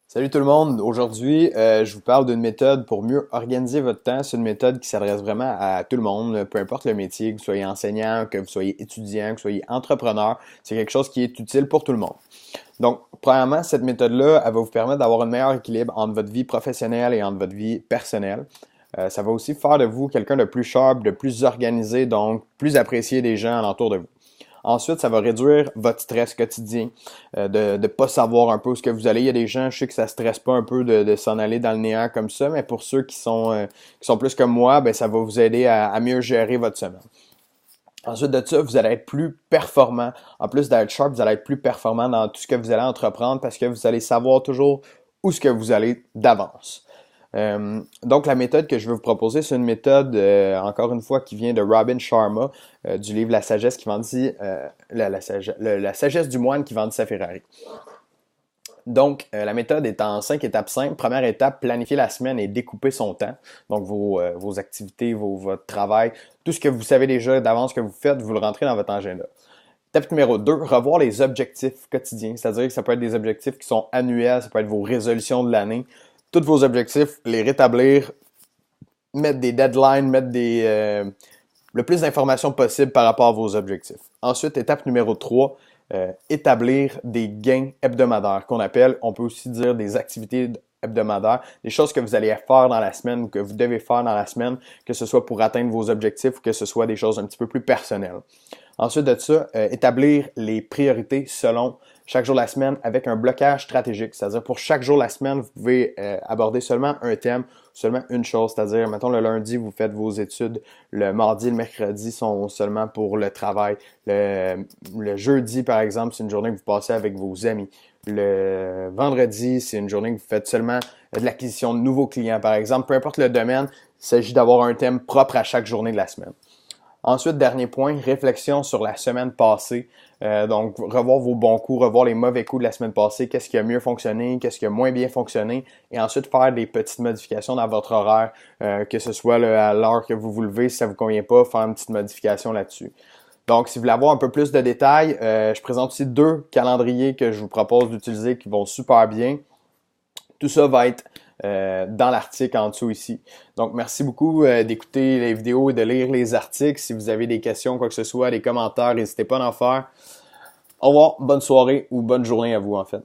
Salut tout le monde. Aujourd'hui, je vous parle d'une méthode pour mieux organiser votre temps. C'est une méthode qui s'adresse vraiment à tout le monde, peu importe le métier, que vous soyez enseignant, que vous soyez étudiant, que vous soyez entrepreneur. C'est quelque chose qui est utile pour tout le monde. Donc, premièrement, cette méthode-là, elle va vous permettre d'avoir un meilleur équilibre entre votre vie professionnelle et entre votre vie personnelle. Ça va aussi faire de vous quelqu'un de plus sharp, de plus organisé, donc plus apprécié des gens alentour de vous. Ensuite, ça va réduire votre stress quotidien, de ne pas savoir un peu où ce que vous allez. Il y a des gens, je sais que ça stresse pas un peu de s'en aller dans le néant comme ça, mais pour ceux qui sont plus comme moi, ben, ça va vous aider à mieux gérer votre semaine. Ensuite de ça, vous allez être plus performant. En plus d'être sharp, vous allez être plus performant dans tout ce que vous allez entreprendre parce que vous allez savoir toujours où ce que vous allez d'avance. Donc, la méthode que je veux vous proposer, c'est une méthode, encore une fois, qui vient de Robin Sharma, du livre La sagesse qui vendit, la sagesse du moine qui vendit sa Ferrari. Donc, la méthode est en 5 étapes simples. Première étape, planifier la semaine et découper son temps. Donc, vos activités, votre travail, tout ce que vous savez déjà d'avance que vous faites, vous le rentrez dans votre agenda. Étape numéro 2, revoir les objectifs quotidiens. C'est-à-dire que ça peut être des objectifs qui sont annuels, ça peut être vos résolutions de l'année. Tous vos objectifs, les rétablir, mettre des deadlines, mettre le plus d'informations possible par rapport à vos objectifs. Ensuite, étape numéro 3, établir des gains hebdomadaires qu'on appelle, on peut aussi dire des activités hebdomadaires, des choses que vous allez faire dans la semaine ou que vous devez faire dans la semaine, que ce soit pour atteindre vos objectifs ou que ce soit des choses un petit peu plus personnelles. Ensuite de ça, établir les priorités selon chaque jour de la semaine avec un blocage stratégique. C'est-à-dire pour chaque jour de la semaine, vous pouvez aborder seulement un thème, seulement une chose. C'est-à-dire, mettons, le lundi, vous faites vos études. Le mardi, le mercredi sont seulement pour le travail. Le jeudi, par exemple, c'est une journée que vous passez avec vos amis. Le vendredi, c'est une journée que vous faites seulement de l'acquisition de nouveaux clients, par exemple. Peu importe le domaine, il s'agit d'avoir un thème propre à chaque journée de la semaine. Ensuite, dernier point, réflexion sur la semaine passée. Donc, revoir vos bons coups, revoir les mauvais coups de la semaine passée, qu'est-ce qui a mieux fonctionné, qu'est-ce qui a moins bien fonctionné, et ensuite faire des petites modifications dans votre horaire, que ce soit à l'heure que vous vous levez, si ça ne vous convient pas, faire une petite modification là-dessus. Donc, si vous voulez avoir un peu plus de détails, je présente aussi 2 calendriers que je vous propose d'utiliser qui vont super bien. Tout ça va être dans l'article en dessous ici. Donc, merci beaucoup d'écouter les vidéos et de lire les articles. Si vous avez des questions, quoi que ce soit, des commentaires, n'hésitez pas à en faire. Au revoir, bonne soirée ou bonne journée à vous en fait.